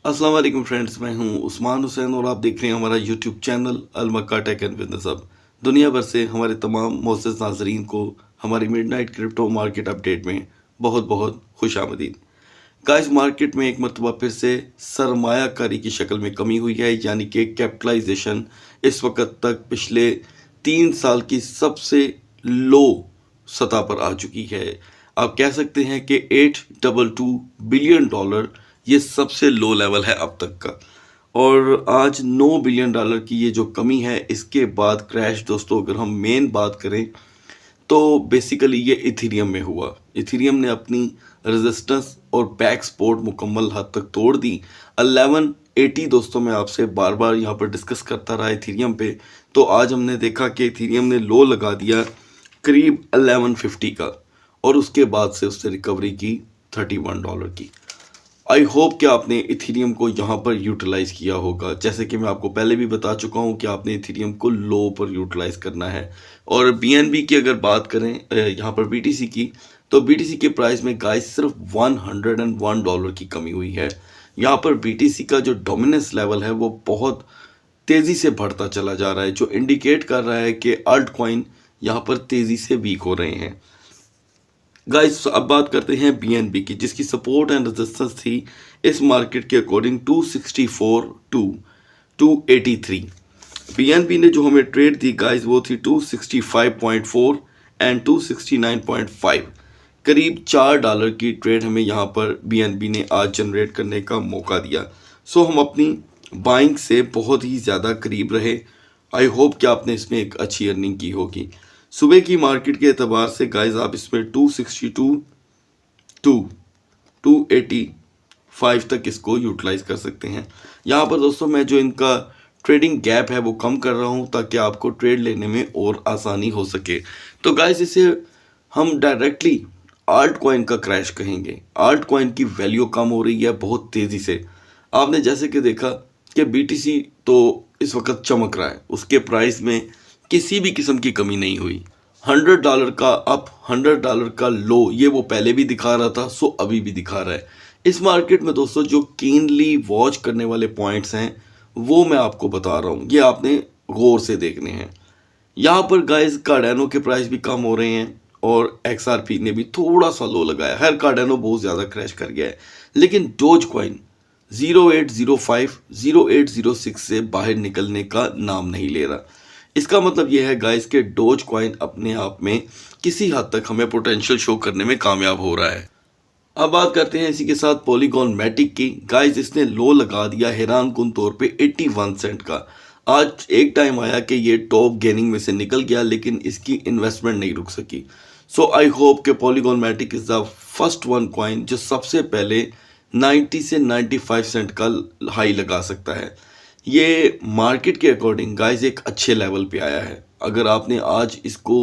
अस्सलाम वालेकुम फ्रेंड्स, मैं हूं उस्मान हुसैन और आप देख रहे हैं हमारा YouTube channel Al Makka tech and business hub. दुनिया भर से हमारे तमाम मोअज़्ज़ज़ नाज़रीन को हमारी मिडनाइट क्रिप्टो मार्केट अपडेट में बहुत बहुत खुश आमदीद। गाइस, मार्केट में एक मरतबा फिर से सरमायाकारी की शक्ल में कमी हुई है, यानी कि कैपिटलाइजेशन इस वक्त तक पिछले 3 साल की सबसे लो सतह पर आ चुकी है। आप कह सकते हैं कि $822 बिलियन ये सबसे लो लेवल है अब तक का। और आज $9 बिलियन की ये जो कमी है, इसके बाद क्रैश दोस्तों, अगर हम मेन बात करें तो बेसिकली ये इथेरियम में हुआ। इथेरियम ने अपनी रेजिस्टेंस और बैक सपोर्ट मुकम्मल हद तक तोड़ दी। 1180 दोस्तों, मैं आपसे बार बार यहाँ पर डिस्कस करता रहा इथेरियम पे, तो आज हमने देखा कि इथेरियम ने लो लगा दिया करीब 1150 का, और उसके बाद से उससे रिकवरी की $31 की। आई होप कि आपने इथेरियम को यहाँ पर यूटिलाइज़ किया होगा। जैसे कि मैं आपको पहले भी बता चुका हूँ कि आपने इथेरियम को लो पर यूटिलाइज़ करना है। और बीएनबी की अगर बात करें यहाँ पर बीटीसी की, तो बीटीसी के प्राइस में गाइस सिर्फ $101 की कमी हुई है। यहाँ पर बीटीसी का जो डोमिनेंस लेवल है वो बहुत तेज़ी से बढ़ता चला जा रहा है, जो इंडिकेट कर रहा है कि अल्ट कॉइन यहाँ पर तेज़ी से वीक हो रहे हैं। गाइस, अब बात करते हैं बीएनबी की, जिसकी सपोर्ट एंड रेजिस्टेंस थी इस मार्केट के अकॉर्डिंग 264 टू 283। बीएनबी ने जो हमें ट्रेड दी गाइस वो थी 265.4 एंड 269.5। करीब $4 की ट्रेड हमें यहाँ पर बीएनबी ने आज जनरेट करने का मौका दिया। सो हम अपनी बाइंग से बहुत ही ज़्यादा करीब रहे। आई होप कि आपने इसमें एक अच्छी अर्निंग की होगी। सुबह की मार्केट के एतबार से गाइस आप इसमें 262 टू 285 तक इसको यूटिलाइज कर सकते हैं। यहाँ पर दोस्तों मैं जो इनका ट्रेडिंग गैप है वो कम कर रहा हूँ ताकि आपको ट्रेड लेने में और आसानी हो सके। तो गाइस, इसे हम डायरेक्टली आल्ट कॉइन का क्रैश कहेंगे। आल्ट कॉइन की वैल्यू कम हो रही है बहुत तेज़ी से। आपने जैसे कि देखा कि बीटीसी तो इस वक्त चमक रहा है, उसके प्राइस में किसी भी किस्म की कमी नहीं हुई। $100 का अप, $100 का लो, ये वो पहले भी दिखा रहा था, सो अभी भी दिखा रहा है। इस मार्केट में दोस्तों जो कीनली वॉच करने वाले पॉइंट्स हैं वो मैं आपको बता रहा हूँ, ये आपने गौर से देखने हैं। यहाँ पर गाइस कार्डानो के प्राइस भी कम हो रहे हैं और एक्सआरपी ने भी थोड़ा सा लो लगाया है। कार्डानो बहुत ज़्यादा क्रैश कर गया है, लेकिन डोज कॉइन 0805 0806 से बाहर निकलने का नाम नहीं ले रहा। इसका मतलब यह है गाइस कि डोज कॉइन अपने आप में किसी हद तक हमें पोटेंशियल शो करने में कामयाब हो रहा है। अब बात करते हैं इसी के साथ पॉलीगॉन मैटिक की। गाइस, इसने लो लगा दिया हैरान कुन तौर पे 81 सेंट का। आज एक टाइम आया कि ये टॉप गेनिंग में से निकल गया, लेकिन इसकी इन्वेस्टमेंट नहीं रुक सकी। सो आई होप कि Polygon Matic is the first one coin जो सबसे पहले 90 से 95 सेंट का हाई लगा सकता है। ये मार्केट के अकॉर्डिंग गाइस एक अच्छे लेवल पे आया है। अगर आपने आज इसको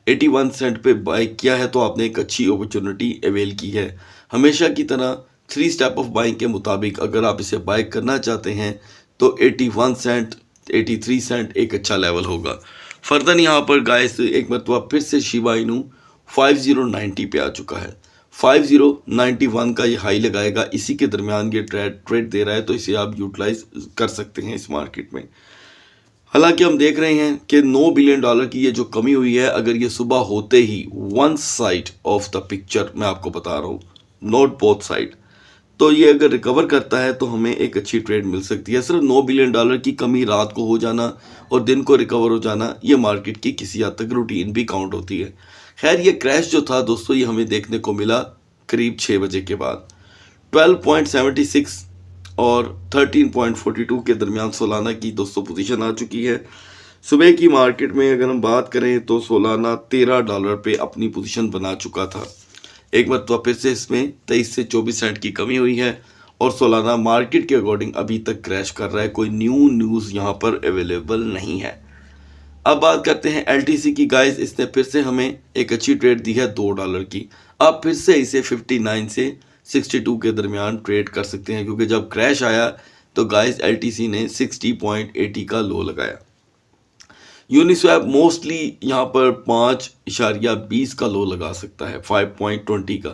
81 सेंट पे बाय किया है तो आपने एक अच्छी अपॉर्चुनिटी अवेल की है। हमेशा की तरह 3 स्टेप ऑफ बाइंग के मुताबिक अगर आप इसे बाय करना चाहते हैं तो 81 सेंट 83 सेंट एक अच्छा लेवल होगा। फर्दर यहाँ पर गाइस एक मरतबा फिर से शिबा इनू 5090 पे आ चुका है। 5091 का ये हाई लगाएगा, इसी के दरमियान ये ट्रेड दे रहा है, तो इसे आप यूटिलाइज कर सकते हैं इस मार्केट में। हालांकि हम देख रहे हैं कि $9 बिलियन की ये जो कमी हुई है, अगर ये सुबह होते ही one side of the picture, मैं आपको बता रहा हूँ, नॉट बोथ साइड, तो ये अगर रिकवर करता है तो हमें एक अच्छी ट्रेड मिल सकती है। सिर्फ $9 बिलियन की कमी रात को हो जाना और दिन को रिकवर हो जाना, ये मार्केट की किसी हद तक रूटीन भी काउंट होती है। खैर, ये क्रैश जो था दोस्तों, ये हमें देखने को मिला करीब 6 बजे के बाद। 12.76 और 13.42 के दरमियान सोलाना की दोस्तों पोजीशन आ चुकी है। सुबह की मार्केट में अगर हम बात करें तो सोलाना $13 पे अपनी पोजीशन बना चुका था। एक मरतबा फिर से इसमें 23 से 24 सेंट की कमी हुई है और सोलाना मार्केट के अकॉर्डिंग अभी तक क्रैश कर रहा है। कोई न्यूज़ यहाँ पर अवेलेबल नहीं है। अब बात करते हैं एलटीसी की। गाइस, इसने फिर से हमें एक अच्छी ट्रेड दी है $2 की। आप फिर से इसे 59 से 62 के दरमियान ट्रेड कर सकते हैं, क्योंकि जब क्रैश आया तो गाइस एलटीसी ने 60.80 का लो लगाया। यूनिस्वैप मोस्टली यहाँ पर 5.20 का लो लगा सकता है, 5.20 का,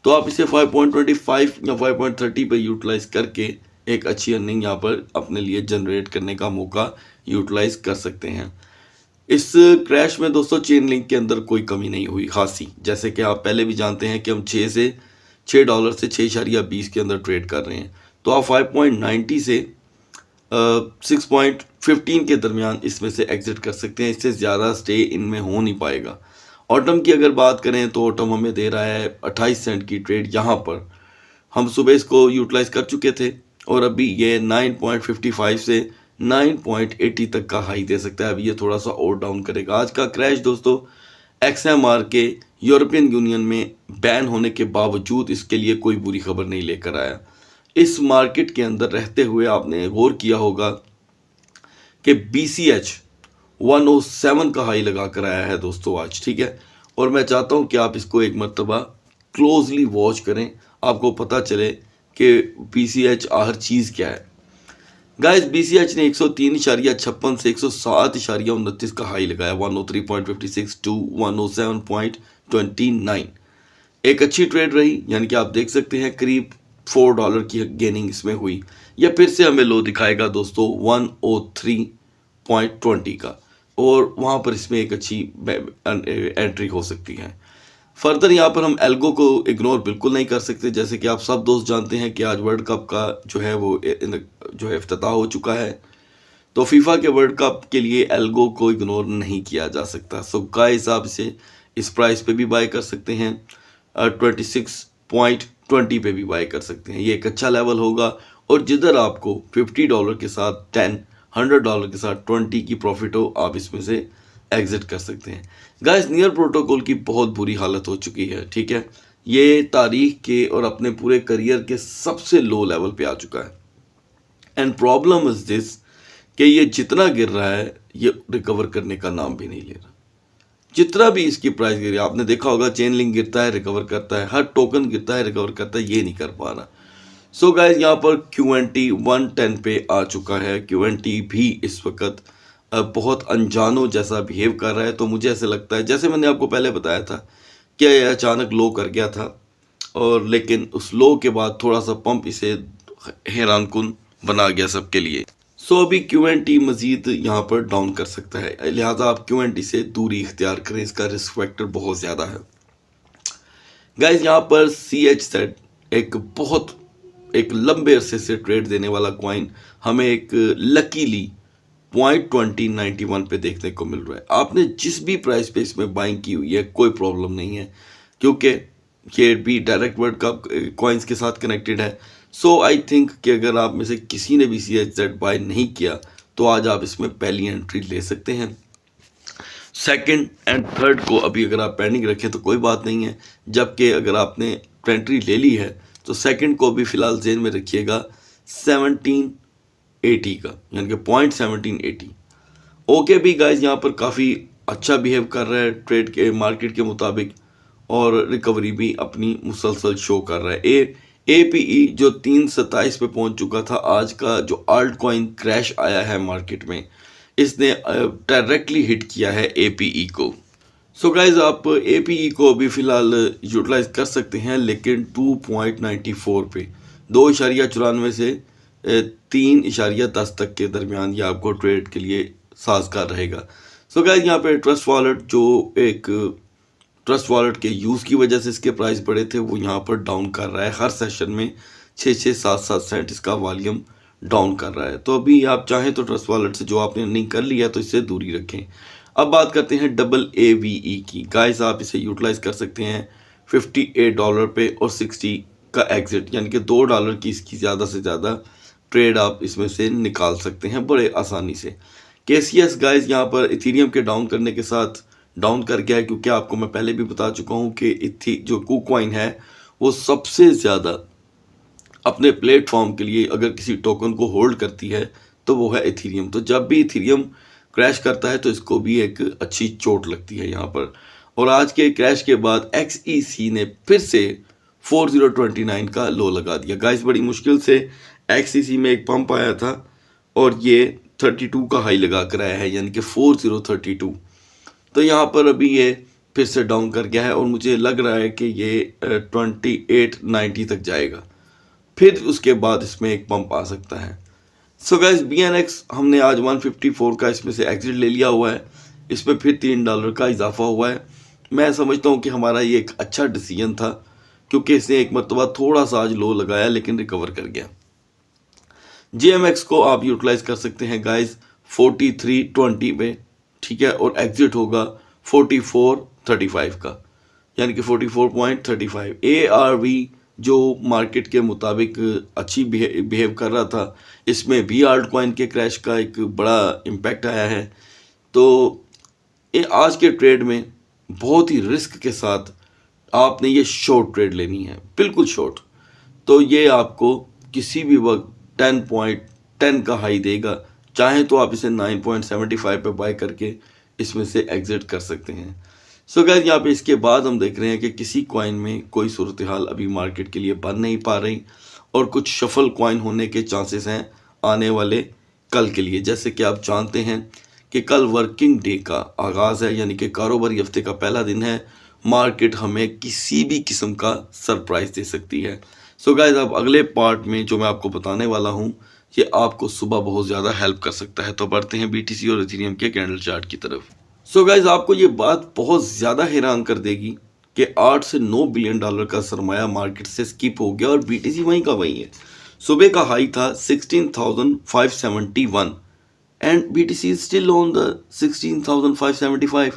तो आप इसे 5.25 या 5.30 पे यूटिलाइज करके एक अच्छी अर्निंग यहाँ पर अपने लिए जनरेट करने का मौका यूटिलाइज कर सकते हैं। इस क्रैश में दोस्तों चेन लिंक के अंदर कोई कमी नहीं हुई खासी, जैसे कि आप पहले भी जानते हैं कि हम $6 से 6.20 के अंदर ट्रेड कर रहे हैं। तो आप 5.90 से 6.15 के दरमियान इसमें से एग्जिट कर सकते हैं। इससे ज़्यादा स्टे इनमें हो नहीं पाएगा। ऑटम की अगर बात करें तो ऑटम हमें दे रहा है 28 सेंट की ट्रेड। यहाँ पर हम सुबह इसको यूटिलाइज कर चुके थे और अभी ये 9.55 से 9.80 तक का हाई दे सकता है। अभी ये थोड़ा सा और डाउन करेगा। आज का क्रैश दोस्तों XMR के यूरोपियन यूनियन में बैन होने के बावजूद इसके लिए कोई बुरी खबर नहीं लेकर आया। इस मार्केट के अंदर रहते हुए आपने गौर किया होगा कि BCH 107 का हाई लगा कर आया है दोस्तों आज, ठीक है। और मैं चाहता हूं कि आप इसको एक मरतबा क्लोजली वॉच करें, आपको पता चले कि BCH आखिर चीज़ क्या है। गाइस BCH ने 103.56 से 107.29 का हाई लगाया, 103.56 टू 107.29। एक अच्छी ट्रेड रही, यानी कि आप देख सकते हैं करीब $4 की गेनिंग इसमें हुई। यह फिर से हमें लो दिखाएगा दोस्तों 103.20 का, और वहाँ पर इसमें एक अच्छी एंट्री हो सकती है। फर्दर यहाँ पर हम एल्गो को इग्नोर बिल्कुल नहीं कर सकते। जैसे कि आप सब दोस्त जानते हैं कि आज वर्ल्ड कप का जो है वो जो है इफ्तिताह हो चुका है, तो फीफा के वर्ल्ड कप के लिए एल्गो को इग्नोर नहीं किया जा सकता। सो गाइस आप इसे इस प्राइस पे भी बाय कर सकते हैं, 26.20 पे भी बाय कर सकते हैं। ये एक अच्छा लेवल होगा, और जिधर आपको $50 के साथ 10, $100 के साथ 20 की प्रॉफिट हो, आप इसमें से एग्जिट कर सकते हैं। गाइस नियर प्रोटोकॉल की बहुत बुरी हालत हो चुकी है, ठीक है। ये तारीख के और अपने पूरे करियर के सबसे लो लेवल पे आ चुका है। एंड प्रॉब्लम इज दिस कि ये जितना गिर रहा है ये रिकवर करने का नाम भी नहीं ले रहा। जितना भी इसकी प्राइस गिरी, आपने देखा होगा चेन लिंक गिरता है रिकवर करता है, हर टोकन गिरता है रिकवर करता है, ये नहीं कर पा रहा। सो गाइस यहाँ पर QNT 110 पे आ चुका है। QNT भी इस वक्त बहुत अनजानो जैसा बिहेव कर रहा है। तो मुझे ऐसे लगता है, जैसे मैंने आपको पहले बताया था कि यह अचानक लो कर गया था, और लेकिन उस लो के बाद थोड़ा सा पंप इसे हैरानकुन बना गया सबके लिए। सो अभी QNT मजीद यहाँ पर डाउन कर सकता है, लिहाजा आप QNT से दूरी इख्तियार करें, इसका रिस्क फैक्टर बहुत ज़्यादा है। गाइज यहाँ पर CHZ एक लंबे अरसे से ट्रेड देने वाला कॉइन हमें एक लकीली 0.2091 पे देखने को मिल रहा है। आपने जिस भी प्राइस पे इसमें बाइंग की हुई है कोई प्रॉब्लम नहीं है, क्योंकि ये भी डायरेक्ट वर्ल्ड कप कॉइन्स के साथ कनेक्टेड है। सो आई थिंक कि अगर आप में से किसी ने भी CHZ बाय नहीं किया तो आज आप इसमें पहली एंट्री ले सकते हैं। सेकंड एंड थर्ड को अभी अगर आप पेंडिंग रखें तो कोई बात नहीं है, जबकि अगर आपने एंट्री ले ली है तो सेकंड को भी फिलहाल जेन में रखिएगा 1780 का, यानी कि 0.1780। ओके भी गाइज यहाँ पर काफ़ी अच्छा बिहेव कर रहा है ट्रेड के मार्केट के मुताबिक, और रिकवरी भी अपनी मुसलसल शो कर रहा है। APE जो 327 पे पहुंच चुका था, आज का जो आल्ट कॉइन क्रैश आया है मार्केट में, इसने डायरेक्टली हिट किया है APE को। सो गाइज आप APE को अभी फ़िलहाल यूटिलाइज कर सकते हैं, लेकिन 2.94 पे 2.94 से 3.10 तक के दरमियान ये आपको ट्रेड के लिए साजगार रहेगा। सो गाइज यहाँ पे ट्रस्ट वॉलेट, जो एक ट्रस्ट वॉलेट के यूज़ की वजह से इसके प्राइस बढ़े थे, वो यहाँ पर डाउन कर रहा है। हर सेशन में 6-7 सेंट इसका वॉल्यूम डाउन कर रहा है। तो अभी आप चाहें तो ट्रस्ट वॉलेट से जो आपने अर्निंग कर लिया तो इससे दूरी रखें। अब बात करते हैं AAVE की। गाइस आप इसे यूटिलाइज कर सकते हैं $58 पे और 60 का एग्जिट, यानी कि $2 की इसकी ज़्यादा से ज़्यादा ट्रेड आप इसमें से निकाल सकते हैं बड़े आसानी से। KCS गाइस यहाँ पर इथीरियम के डाउन करने के साथ डाउन कर गया है, क्योंकि आपको मैं पहले भी बता चुका हूँ कि जो KuCoin है वो सबसे ज़्यादा अपने प्लेटफॉर्म के लिए अगर किसी टोकन को होल्ड करती है तो वो है इथीरियम। तो जब भी इथीरियम क्रैश करता है तो इसको भी एक अच्छी चोट लगती है यहाँ पर। और आज के क्रैश के बाद XEC ने फिर से 4029 का लो लगा दिया। गाइस बड़ी मुश्किल से XEC में एक पंप आया था और ये 32 का हाई लगा कर आया है, यानी कि 4032। तो यहाँ पर अभी ये फिर से डाउन कर गया है और मुझे लग रहा है कि ये 2890 तक जाएगा। फिर उसके बाद इसमें एक पंप आ सकता है। सो गाइस BNX हमने आज 154 का इसमें से एग्जिट ले लिया हुआ है, इसमें फिर $3 का इजाफा हुआ है। मैं समझता हूँ कि हमारा ये एक अच्छा डिसीजन था, क्योंकि इसने एक मरतबा थोड़ा सा आज लो लगाया लेकिन रिकवर कर गया। GMX को आप यूटिलाइज कर सकते हैं गाइस 43.20 पे, ठीक है, और एग्जिट होगा 44.35 का, यानी कि 44.35। ARV जो मार्केट के मुताबिक अच्छी बिहेव कर रहा था, इसमें भी आल्ट कॉइन के क्रैश का एक बड़ा इम्पैक्ट आया है। तो ये आज के ट्रेड में बहुत ही रिस्क के साथ आपने ये शॉर्ट ट्रेड लेनी है, बिल्कुल शॉर्ट। तो ये आपको किसी भी वक्त 10.10 का हाई देगा, चाहे तो आप इसे 9.75 पे बाय करके इसमें से एग्जिट कर सकते हैं। सो गाइस यहाँ पे इसके बाद हम देख रहे हैं कि किसी कॉइन में कोई सूरत हाल अभी मार्केट के लिए बन नहीं पा रही, और कुछ शफल कॉइन होने के चांसेस हैं आने वाले कल के लिए। जैसे कि आप जानते हैं कि कल वर्किंग डे का आगाज़ है, यानी कि कारोबारी हफ्ते का पहला दिन है। मार्केट हमें किसी भी किस्म का सरप्राइज दे सकती है। सो गाइस अब अगले पार्ट में जो मैं आपको बताने वाला हूँ, ये आपको सुबह बहुत ज़्यादा हेल्प कर सकता है। तो बढ़ते हैं BTC और इथेरियम के कैंडल चार्ट की तरफ। सो गाइस आपको ये बात बहुत ज़्यादा हैरान कर देगी कि 8 से 9 बिलियन डॉलर का सरमाया मार्केट से स्किप हो गया और BTC वहीं का वहीं है। सुबह का हाई था 16,571 and BTC is still on the 16,575.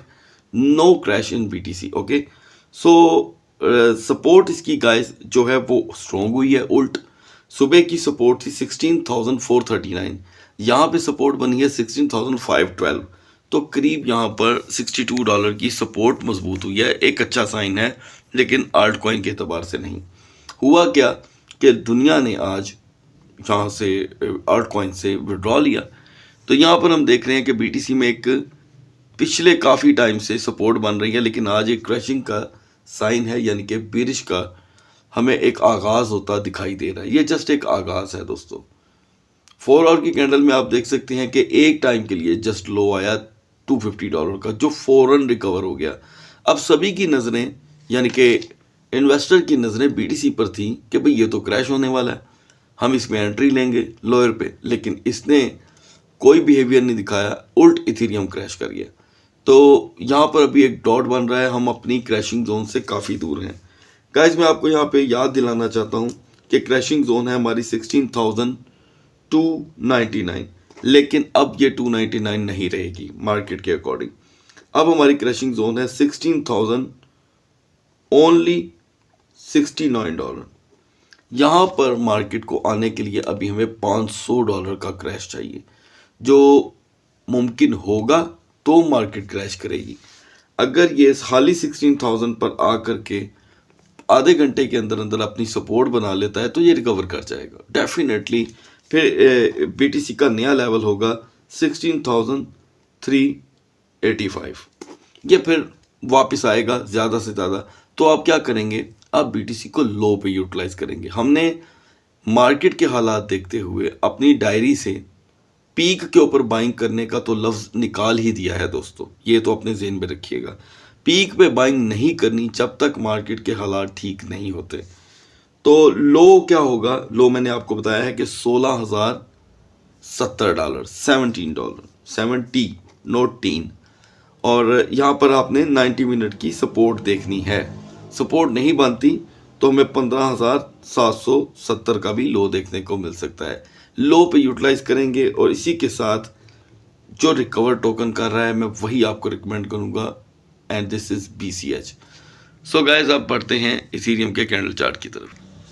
No crash in BTC, okay. So support इसकी गाइस जो है वो स्ट्रॉन्ग हुई है। उल्ट सुबह की सपोर्ट थी 16,439, यहाँ पे सपोर्ट बनी है 16,512। तो करीब यहाँ पर $62 की सपोर्ट मजबूत हुई है, एक अच्छा साइन है, लेकिन आल्ट कॉइन के एतबार से नहीं। हुआ क्या कि दुनिया ने आज यहाँ से आल्ट कॉइन से विड्रॉ लिया। तो यहाँ पर हम देख रहे हैं कि BTC में एक पिछले काफ़ी टाइम से सपोर्ट बन रही है, लेकिन आज एक क्रैशिंग का साइन है, यानी कि बेरिश का हमें एक आगाज़ होता दिखाई दे रहा है। ये जस्ट एक आगाज़ है दोस्तों। 4 आवर की कैंडल में आप देख सकते हैं कि एक टाइम के लिए जस्ट लो आया $250 का, जो फ़ौरन रिकवर हो गया। अब सभी की नज़रें, यानी कि इन्वेस्टर की नज़रें BTC पर थी कि भाई ये तो क्रैश होने वाला है, हम इसमें एंट्री लेंगे लोअर पे, लेकिन इसने कोई बिहेवियर नहीं दिखाया, उल्ट इथेरियम क्रैश कर गया। तो यहाँ पर अभी एक डॉट बन रहा है, हम अपनी क्रैशिंग जोन से काफ़ी दूर हैं। गाइस मैं आपको यहाँ पे याद दिलाना चाहता हूँ कि क्रैशिंग जोन है हमारी 16,299, लेकिन अब ये 299 नहीं रहेगी मार्केट के अकॉर्डिंग। अब हमारी क्रैशिंग जोन है 16,000 ओनली $69। यहाँ पर मार्केट को आने के लिए अभी हमें $500 का क्रैश चाहिए, जो मुमकिन होगा तो मार्केट क्रैश करेगी। अगर ये हाली 16,000 पर आ करके आधे घंटे के अंदर अंदर अपनी सपोर्ट बना लेता है तो ये रिकवर कर जाएगा डेफिनेटली। फिर BTC का नया लेवल होगा 16,385, ये फिर वापस आएगा ज़्यादा से ज़्यादा। तो आप क्या करेंगे, आप BTC को लो पे यूटिलाइज करेंगे। हमने मार्केट के हालात देखते हुए अपनी डायरी से पीक के ऊपर बाइंग करने का तो लफ्ज़ निकाल ही दिया है दोस्तों, ये तो अपने ज़हन में रखिएगा। पीक पे बाइंग नहीं करनी जब तक मार्केट के हालात ठीक नहीं होते। तो लो क्या होगा, लो मैंने आपको बताया है कि $16,070, $17 नोट 3। और यहाँ पर आपने 90 मिनट की सपोर्ट देखनी है। सपोर्ट नहीं बनती तो हमें 15,770 का भी लो देखने को मिल सकता है। लो पे यूटिलाइज करेंगे और इसी के साथ जो रिकवर टोकन कर रहा है मैं वही आपको रिकमेंड करूँगा, and this is BCH। So guys आप पढ़ते हैं इथेरियम के कैंडल चार्ट की तरफ।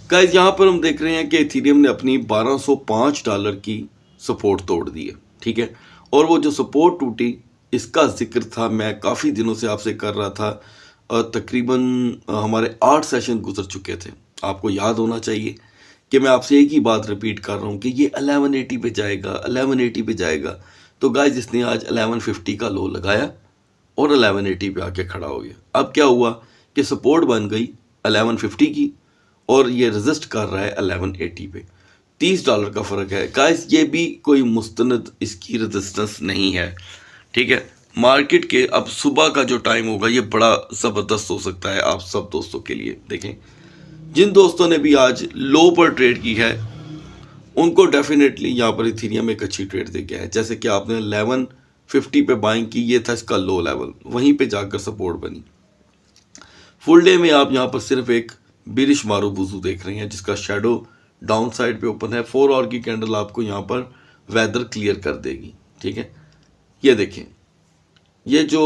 गाइज यहाँ पर हम देख रहे हैं कि इथेरियम ने अपनी $1205 की सपोर्ट तोड़ दी है, ठीक है। और वो जो सपोर्ट टूटी इसका जिक्र था, मैं काफ़ी दिनों से आपसे कर रहा था, तकरीबन हमारे 8 सेशन गुजर चुके थे। आपको याद होना चाहिए कि मैं आपसे एक ही बात रिपीट कर रहा हूँ कि ये 1180 पे जाएगा, 1180 पे जाएगा। तो गाइज इसने आज 1150 का लो लगाया और 1180 पे आके खड़ा हो गया। अब क्या हुआ कि सपोर्ट बन गई 1150 की और ये रेजिस्ट कर रहा है 1180 पे। $30 का फ़र्क है गाइस, ये भी कोई मुस्तनद इसकी रेजिस्टेंस नहीं है, ठीक है। मार्केट के अब सुबह का जो टाइम होगा ये बड़ा ज़बरदस्त हो सकता है आप सब दोस्तों के लिए। देखें जिन दोस्तों ने भी आज लो पर ट्रेड की है उनको डेफिनेटली यहाँ पर इथेरियम एक अच्छी ट्रेड दे गया है। जैसे कि आपने 1150 पे बाइंग की, ये था इसका लो लेवल, वहीं पे जाकर सपोर्ट बनी। फुल डे में आप यहाँ पर सिर्फ एक बिरिश मारूबुजू देख रहे हैं जिसका शेडो डाउन साइड पे ओपन है। 4 आवर की कैंडल आपको यहाँ पर वेदर क्लियर कर देगी, ठीक है। ये देखें, ये जो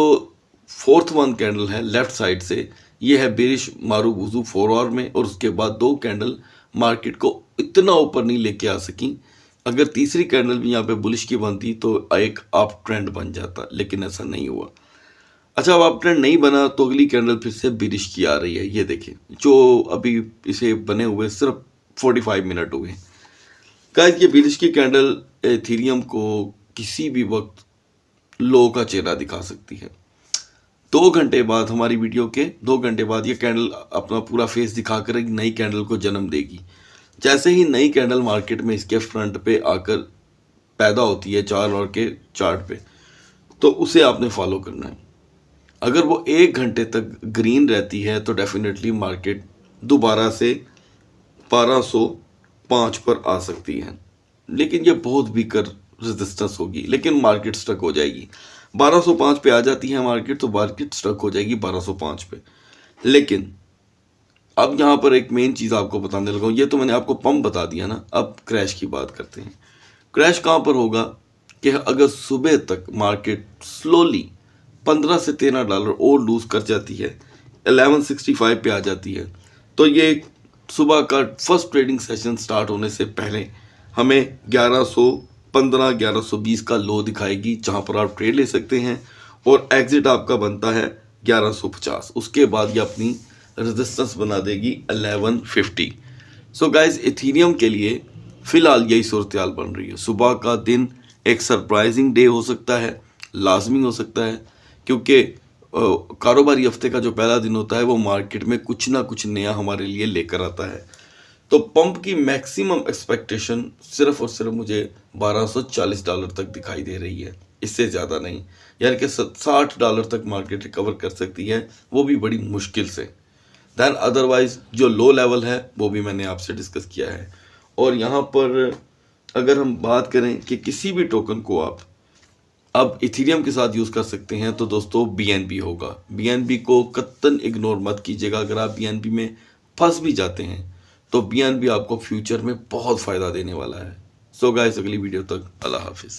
4th वन कैंडल है लेफ्ट साइड से, ये है बिरिश मारूबुजू 4 आवर में, और उसके बाद 2 कैंडल मार्केट को इतना ऊपर नहीं लेके आ सकी। अगर तीसरी कैंडल भी यहाँ पे बुलिश की बनती तो एक अप ट्रेंड बन जाता, लेकिन ऐसा नहीं हुआ। अच्छा, अब अप ट्रेंड नहीं बना तो अगली कैंडल फिर से बिरिश की आ रही है। ये देखिए, जो अभी इसे बने हुए सिर्फ 45 मिनट हुए। गाइस, ये बिरिश की कैंडल इथेरियम को किसी भी वक्त लो का चेहरा दिखा सकती है। 2 घंटे बाद, हमारी वीडियो के 2 घंटे बाद ये कैंडल अपना पूरा फेस दिखाकर एक नई कैंडल को जन्म देगी। जैसे ही नई कैंडल मार्केट में इसके फ्रंट पे आकर पैदा होती है 4 आवर के चार्ट पे, तो उसे आपने फॉलो करना है। अगर वो 1 घंटे तक ग्रीन रहती है तो डेफिनेटली मार्केट दोबारा से 1205 पर आ सकती है, लेकिन ये बहुत वीकर रेजिस्टेंस होगी, लेकिन मार्केट स्टक हो जाएगी। 1205 पे आ जाती है मार्केट तो मार्केट स्टक हो जाएगी 1205 पे। लेकिन अब यहाँ पर एक मेन चीज़ आपको बताने लगा हूँ। ये तो मैंने आपको पंप बता दिया ना, अब क्रैश की बात करते हैं। क्रैश कहाँ पर होगा कि अगर सुबह तक मार्केट स्लोली 15 से 13 डॉलर और लूज कर जाती है, 1165 पे आ जाती है, तो ये सुबह का फर्स्ट ट्रेडिंग सेशन स्टार्ट होने से पहले हमें 1115 1120 का लो दिखाएगी, जहां पर आप ट्रेड ले सकते हैं, और एग्जिट आपका बनता है 1150। उसके बाद ये अपनी रेजिस्टेंस बना देगी 1150। सो गाइज, इथेरियम के लिए फिलहाल यही सूरत हाल बन रही है। सुबह का दिन एक सरप्राइजिंग डे हो सकता है, लाजमी हो सकता है, क्योंकि कारोबारी हफ्ते का जो पहला दिन होता है वो मार्केट में कुछ ना कुछ नया हमारे लिए लेकर आता है। तो पंप की मैक्सिमम एक्सपेक्टेशन सिर्फ और सिर्फ मुझे 1240 डॉलर तक दिखाई दे रही है, इससे ज़्यादा नहीं। यानी कि 60 डॉलर तक मार्केट रिकवर कर सकती है, वो भी बड़ी मुश्किल से। दैन अदरवाइज जो लो लेवल है वो भी मैंने आपसे डिस्कस किया है। और यहाँ पर अगर हम बात करें कि किसी भी टोकन को आप अब इथेरियम के साथ यूज़ कर सकते हैं, तो दोस्तों BNB होगा। BNB को कत्तन इग्नोर मत कीजिएगा। अगर आप BNB में फंस भी जाते हैं तो BNB आपको फ्यूचर में बहुत फ़ायदा देने वाला है। सो गाइस, अगली वीडियो तक अल्लाह हाफिज़।